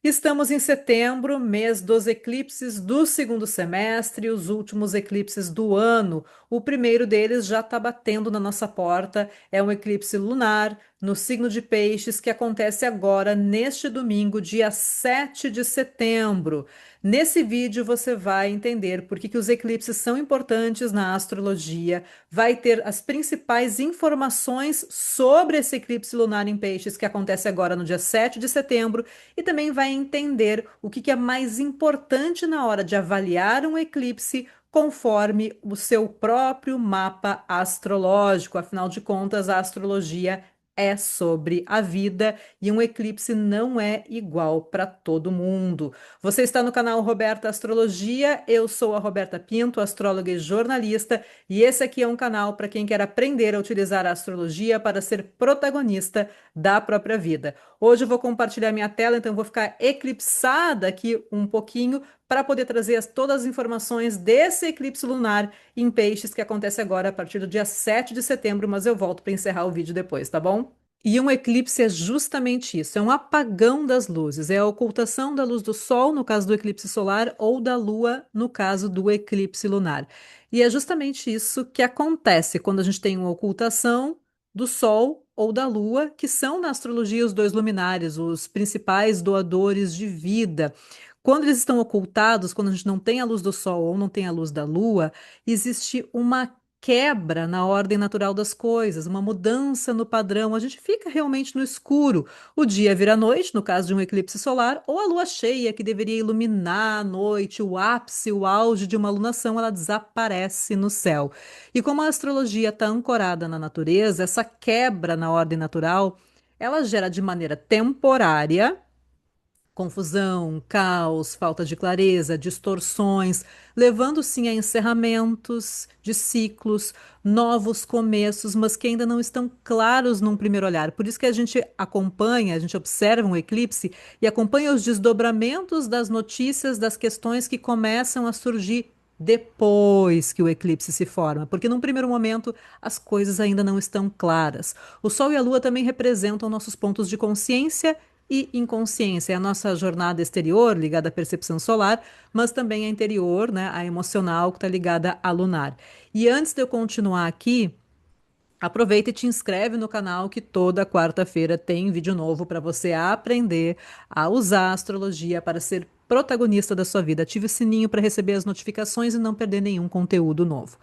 Estamos em setembro, mês dos eclipses do segundo semestre, os últimos eclipses do ano. O primeiro deles já está batendo na nossa porta. É um eclipse lunar no signo de Peixes que acontece agora, neste domingo, dia 7 de setembro. Nesse vídeo você vai entender por que os eclipses são importantes na astrologia, vai ter as principais informações sobre esse eclipse lunar em Peixes que acontece agora no dia 7 de setembro e também vai entender o que é mais importante na hora de avaliar um eclipse conforme o seu próprio mapa astrológico. Afinal de contas, a astrologia é sobre a vida e um eclipse não é igual para todo mundo. Você está no canal Roberta Astrologia, eu sou a Roberta Pinto, astróloga e jornalista, e esse aqui é um canal para quem quer aprender a utilizar a astrologia para ser protagonista da própria vida. Hoje eu vou compartilhar minha tela, então eu vou ficar eclipsada aqui um pouquinho para poder trazer todas as informações desse eclipse lunar em Peixes que acontece agora a partir do dia 7 de setembro, mas eu volto para encerrar o vídeo depois, tá bom? E um eclipse é justamente isso, é um apagão das luzes, é a ocultação da luz do Sol, no caso do eclipse solar, ou da Lua, no caso do eclipse lunar. E é justamente isso que acontece quando a gente tem uma ocultação do Sol ou da Lua, que são na astrologia os dois luminares, os principais doadores de vida. Quando eles estão ocultados, quando a gente não tem a luz do Sol ou não tem a luz da Lua, existe uma quebra na ordem natural das coisas, uma mudança no padrão. A gente fica realmente no escuro. O dia vira noite, no caso de um eclipse solar, ou a lua cheia, que deveria iluminar a noite, o ápice, o auge de uma lunação, ela desaparece no céu. E como a astrologia está ancorada na natureza, essa quebra na ordem natural, ela gera de maneira temporária confusão, caos, falta de clareza, distorções, levando sim a encerramentos de ciclos, novos começos, mas que ainda não estão claros num primeiro olhar. Por isso que a gente acompanha, a gente observa um eclipse e acompanha os desdobramentos das notícias, das questões que começam a surgir depois que o eclipse se forma, porque num primeiro momento as coisas ainda não estão claras. O Sol e a Lua também representam nossos pontos de consciência e inconsciência, é a nossa jornada exterior ligada à percepção solar, mas também a interior, né, a emocional que está ligada à lunar. E antes de eu continuar aqui, aproveita e te inscreve no canal que toda quarta-feira tem vídeo novo para você aprender a usar a astrologia para ser protagonista da sua vida. Ative o sininho para receber as notificações e não perder nenhum conteúdo novo.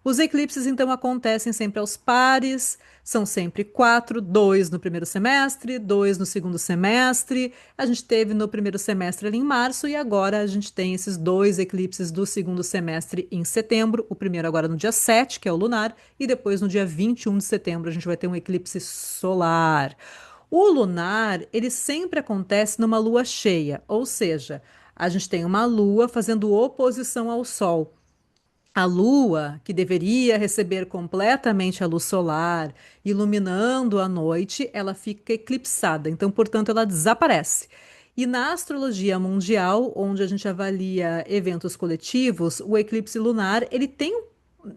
Os eclipses, então, acontecem sempre aos pares, são sempre quatro, dois no primeiro semestre, dois no segundo semestre. A gente teve no primeiro semestre ali em março e agora a gente tem esses dois eclipses do segundo semestre em setembro. O primeiro agora no dia 7, que é o lunar, e depois no dia 21 de setembro a gente vai ter um eclipse solar. O lunar, ele sempre acontece numa lua cheia, ou seja, a gente tem uma lua fazendo oposição ao sol. A Lua, que deveria receber completamente a luz solar, iluminando a noite, ela fica eclipsada, então, portanto, ela desaparece. E na astrologia mundial, onde a gente avalia eventos coletivos, o eclipse lunar, ele tem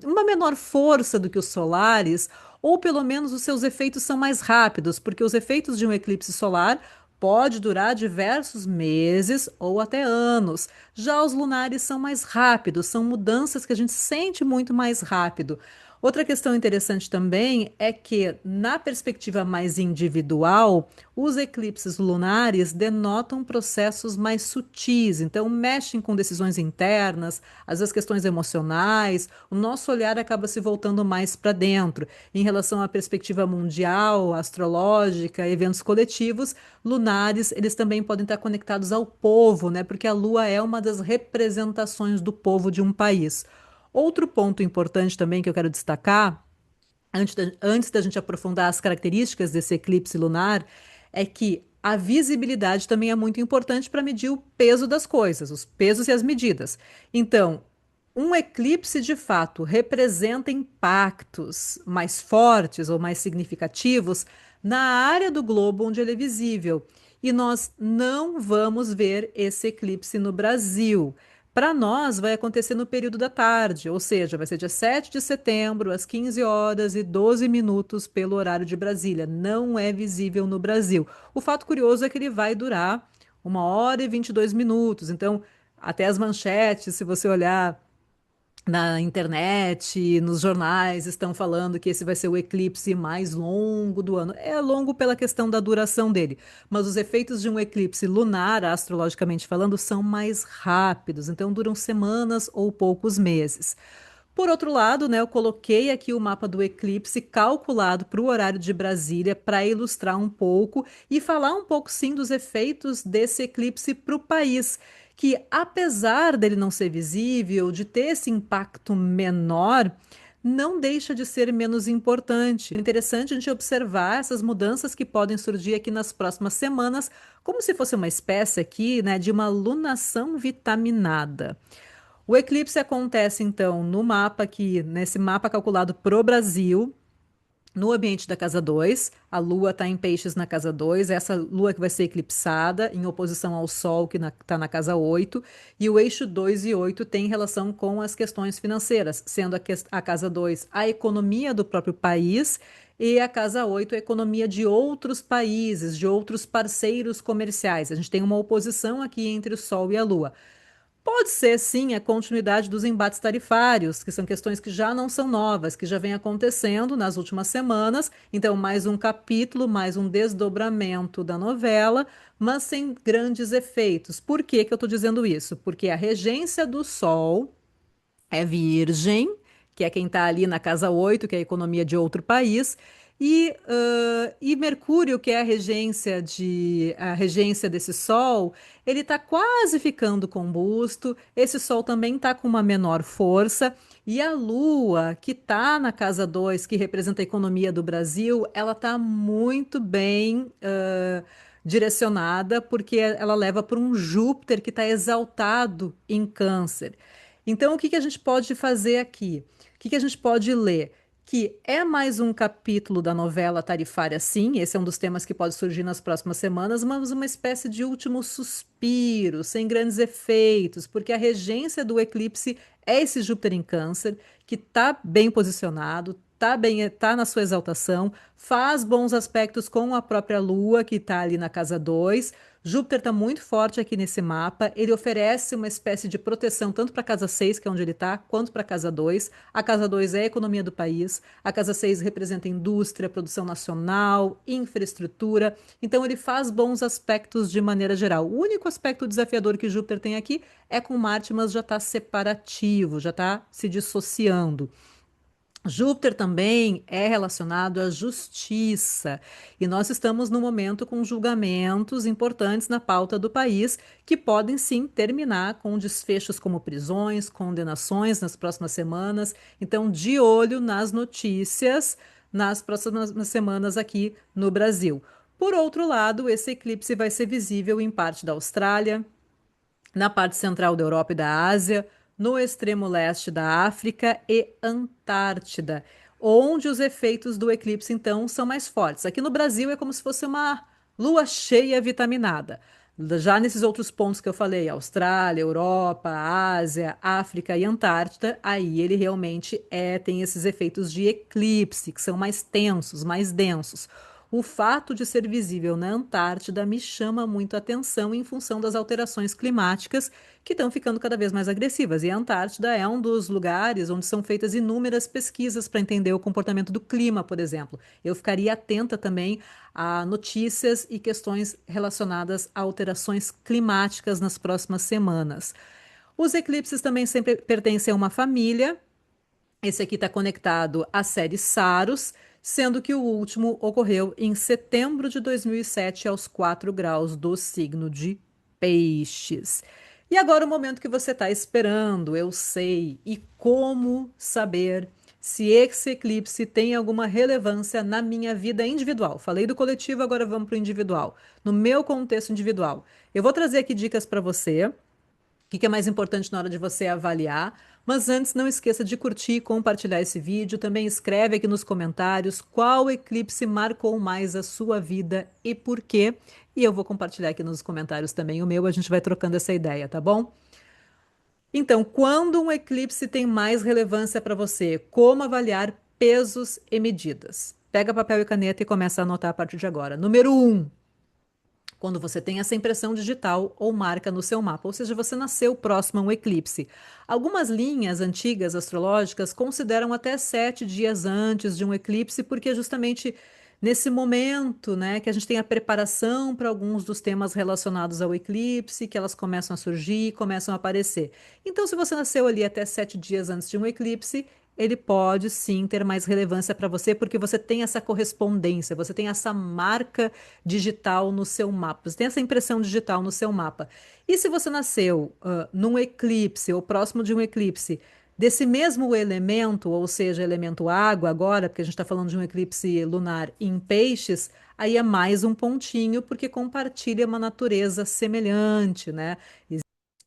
uma menor força do que os solares, ou pelo menos os seus efeitos são mais rápidos, porque os efeitos de um eclipse solar pode durar diversos meses ou até anos. Já os lunares são mais rápidos, são mudanças que a gente sente muito mais rápido. Outra questão interessante também é que, na perspectiva mais individual, os eclipses lunares denotam processos mais sutis, então mexem com decisões internas, às vezes questões emocionais, o nosso olhar acaba se voltando mais para dentro. Em relação à perspectiva mundial, astrológica, eventos coletivos, lunares, eles também podem estar conectados ao povo, né? Porque a Lua é uma das representações do povo de um país. Outro ponto importante também que eu quero destacar, antes da gente aprofundar as características desse eclipse lunar, é que a visibilidade também é muito importante para medir o peso das coisas, os pesos e as medidas. Então, um eclipse de fato representa impactos mais fortes ou mais significativos na área do globo onde ele é visível. E nós não vamos ver esse eclipse no Brasil. Para nós, vai acontecer no período da tarde, ou seja, vai ser dia 7 de setembro, às 15 horas e 12 minutos, pelo horário de Brasília. Não é visível no Brasil. O fato curioso é que ele vai durar 1 hora e 22 minutos. Então, até as manchetes, se você olhar na internet, nos jornais, estão falando que esse vai ser o eclipse mais longo do ano. É longo pela questão da duração dele, mas os efeitos de um eclipse lunar, astrologicamente falando, são mais rápidos, então duram semanas ou poucos meses. Por outro lado, né, eu coloquei aqui o mapa do eclipse calculado para o horário de Brasília para ilustrar um pouco e falar um pouco sim dos efeitos desse eclipse para o país, que apesar dele não ser visível, de ter esse impacto menor, não deixa de ser menos importante. É interessante a gente observar essas mudanças que podem surgir aqui nas próximas semanas, como se fosse uma espécie aqui, né, de uma lunação vitaminada. O eclipse acontece, então, no mapa aqui, nesse mapa calculado para o Brasil, no ambiente da casa 2. A Lua está em Peixes na casa 2. Essa Lua que vai ser eclipsada, em oposição ao Sol, que está na casa 8. E o eixo 2 e 8 tem relação com as questões financeiras, sendo a casa 2 a economia do próprio país e a casa 8 a economia de outros países, de outros parceiros comerciais. A gente tem uma oposição aqui entre o Sol e a Lua. Pode ser, sim, a continuidade dos embates tarifários, que são questões que já não são novas, que já vem acontecendo nas últimas semanas. Então, mais um capítulo, mais um desdobramento da novela, mas sem grandes efeitos. Por que que eu estou dizendo isso? Porque a regência do Sol é Virgem, que é quem está ali na casa 8, que é a economia de outro país, e Mercúrio, que é a regência desse Sol, ele está quase ficando combusto. Esse Sol também está com uma menor força. E a Lua, que está na casa 2, que representa a economia do Brasil, ela está muito bem direcionada, porque ela leva para um Júpiter que está exaltado em Câncer. Então, o que que a gente pode fazer aqui? O que que a gente pode ler? Que é mais um capítulo da novela tarifária, sim. Esse é um dos temas que pode surgir nas próximas semanas, mas uma espécie de último suspiro, sem grandes efeitos, porque a regência do eclipse é esse Júpiter em Câncer, que está bem posicionado, tá na sua exaltação, faz bons aspectos com a própria Lua, que está ali na casa 2. Júpiter está muito forte aqui nesse mapa. Ele oferece uma espécie de proteção tanto para a casa 6, que é onde ele está, quanto para a casa 2. A casa 2 é a economia do país. A casa 6 representa indústria, produção nacional, infraestrutura. Então, ele faz bons aspectos de maneira geral. O único aspecto desafiador que Júpiter tem aqui é com Marte, mas já está separativo, já está se dissociando. Júpiter também é relacionado à justiça, e nós estamos no momento com julgamentos importantes na pauta do país que podem sim terminar com desfechos como prisões, condenações nas próximas semanas. Então, de olho nas notícias nas próximas semanas aqui no Brasil. Por outro lado, esse eclipse vai ser visível em parte da Austrália, na parte central da Europa e da Ásia, no extremo leste da África e Antártida, onde os efeitos do eclipse, então, são mais fortes. Aqui no Brasil é como se fosse uma lua cheia vitaminada. Já nesses outros pontos que eu falei, Austrália, Europa, Ásia, África e Antártida, aí ele realmente tem esses efeitos de eclipse, que são mais tensos, mais densos. O fato de ser visível na Antártida me chama muito a atenção em função das alterações climáticas que estão ficando cada vez mais agressivas. E a Antártida é um dos lugares onde são feitas inúmeras pesquisas para entender o comportamento do clima, por exemplo. Eu ficaria atenta também a notícias e questões relacionadas a alterações climáticas nas próximas semanas. Os eclipses também sempre pertencem a uma família. Esse aqui está conectado à série Saros, sendo que o último ocorreu em setembro de 2007, aos 4 graus do signo de Peixes. E agora o momento que você está esperando, eu sei. E como saber se esse eclipse tem alguma relevância na minha vida individual? Falei do coletivo, agora vamos para o individual. No meu contexto individual. Eu vou trazer aqui dicas para você. O que é mais importante na hora de você avaliar? Mas antes, não esqueça de curtir e compartilhar esse vídeo. Também escreve aqui nos comentários qual eclipse marcou mais a sua vida e por quê. E eu vou compartilhar aqui nos comentários também o meu, a gente vai trocando essa ideia, tá bom? Então, quando um eclipse tem mais relevância para você? Como avaliar pesos e medidas? Pega papel e caneta e começa a anotar a partir de agora. Número 1. quando você tem essa impressão digital ou marca no seu mapa, ou seja, você nasceu próximo a um eclipse. Algumas linhas antigas astrológicas consideram até 7 dias antes de um eclipse, porque justamente nesse momento, né, que a gente tem a preparação para alguns dos temas relacionados ao eclipse, que elas começam a surgir, começam a aparecer. Então, se você nasceu ali até 7 dias antes de um eclipse, ele pode sim ter mais relevância para você, porque você tem essa correspondência, você tem essa marca digital no seu mapa, você tem essa impressão digital no seu mapa. E se você nasceu num eclipse ou próximo de um eclipse desse mesmo elemento, ou seja, elemento água agora, porque a gente está falando de um eclipse lunar em peixes, aí é mais um pontinho, porque compartilha uma natureza semelhante, né?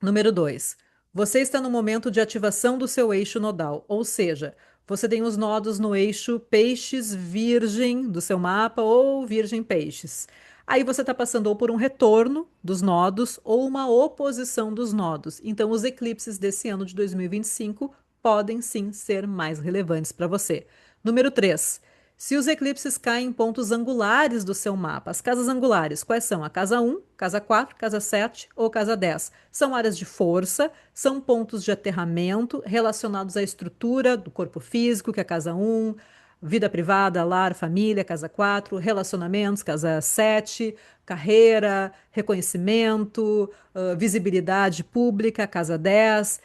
Número 2. Você está no momento de ativação do seu eixo nodal, ou seja, você tem os nodos no eixo peixes-virgem do seu mapa ou virgem-peixes. Aí você está passando ou por um retorno dos nodos ou uma oposição dos nodos. Então, os eclipses desse ano de 2025 podem sim ser mais relevantes para você. Número 3. Se os eclipses caem em pontos angulares do seu mapa, as casas angulares, quais são? A casa 1, casa 4, casa 7 ou casa 10? São áreas de força, são pontos de aterramento relacionados à estrutura do corpo físico, que é a casa 1, vida privada, lar, família, casa 4, relacionamentos, casa 7, carreira, reconhecimento, visibilidade pública, casa 10.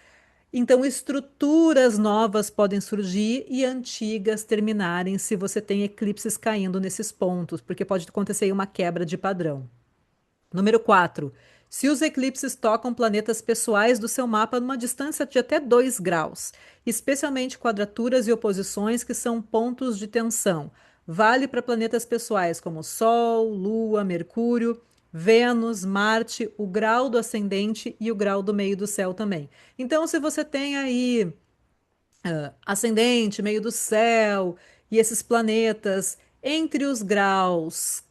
Então, estruturas novas podem surgir e antigas terminarem se você tem eclipses caindo nesses pontos, porque pode acontecer aí uma quebra de padrão. Número 4. Se os eclipses tocam planetas pessoais do seu mapa numa distância de até 2 graus, especialmente quadraturas e oposições que são pontos de tensão. Vale para planetas pessoais como Sol, Lua, Mercúrio, Vênus, Marte, o grau do ascendente e o grau do meio do céu também. Então, se você tem aí ascendente, meio do céu e esses planetas entre os graus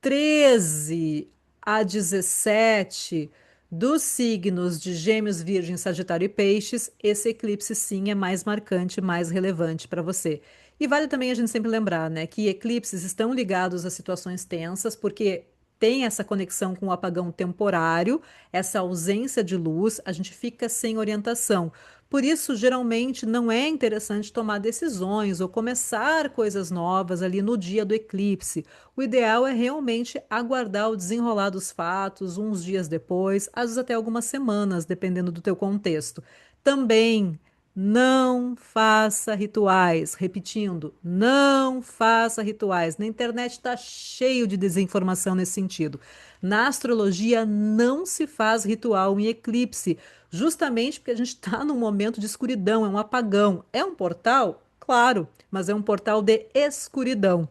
13 a 17 dos signos de Gêmeos, Virgem, Sagitário e Peixes, esse eclipse sim é mais marcante, mais relevante para você. E vale também a gente sempre lembrar, né, que eclipses estão ligados a situações tensas, porque tem essa conexão com o apagão temporário, essa ausência de luz, a gente fica sem orientação. Por isso, geralmente, não é interessante tomar decisões ou começar coisas novas ali no dia do eclipse. O ideal é realmente aguardar o desenrolar dos fatos, uns dias depois, às vezes até algumas semanas, dependendo do teu contexto. Também não faça rituais. Repetindo, não faça rituais. Na internet está cheio de desinformação nesse sentido. Na astrologia não se faz ritual em eclipse, justamente porque a gente está num momento de escuridão, é um apagão. É um portal? Claro, mas é um portal de escuridão.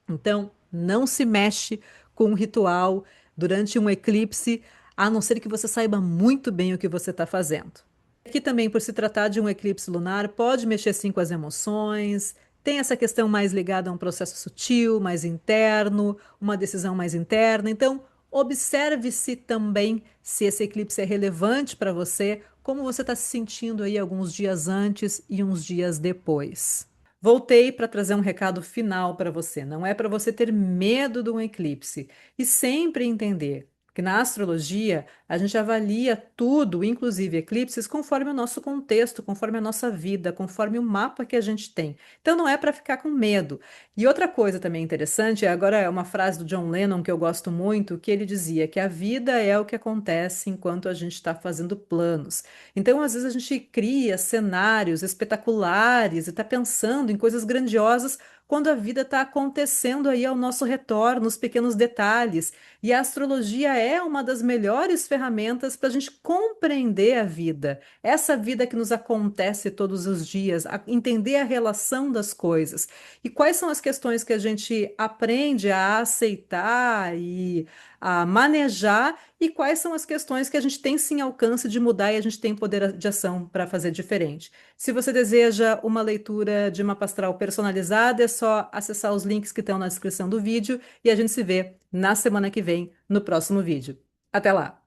Então, não se mexe com um ritual durante um eclipse, a não ser que você saiba muito bem o que você está fazendo. Aqui também, por se tratar de um eclipse lunar, pode mexer sim com as emoções, tem essa questão mais ligada a um processo sutil, mais interno, uma decisão mais interna. Então, observe-se também se esse eclipse é relevante para você, como você está se sentindo aí alguns dias antes e uns dias depois. Voltei para trazer um recado final para você. Não é para você ter medo de um eclipse e sempre entender que na astrologia a gente avalia tudo, inclusive eclipses, conforme o nosso contexto, conforme a nossa vida, conforme o mapa que a gente tem. Então não é para ficar com medo. E outra coisa também interessante, agora é uma frase do John Lennon que eu gosto muito, que ele dizia que a vida é o que acontece enquanto a gente está fazendo planos. Então, às vezes, a gente cria cenários espetaculares e está pensando em coisas grandiosas quando a vida está acontecendo aí ao nosso redor, nos pequenos detalhes. E a astrologia é uma das melhores ferramentas para a gente compreender a vida, essa vida que nos acontece todos os dias, entender a relação das coisas. E quais são as questões que a gente aprende a aceitar e a manejar e quais são as questões que a gente tem sim alcance de mudar e a gente tem poder de ação para fazer diferente. Se você deseja uma leitura de mapa astral personalizada, é só acessar os links que estão na descrição do vídeo e a gente se vê na semana que vem no próximo vídeo. Até lá!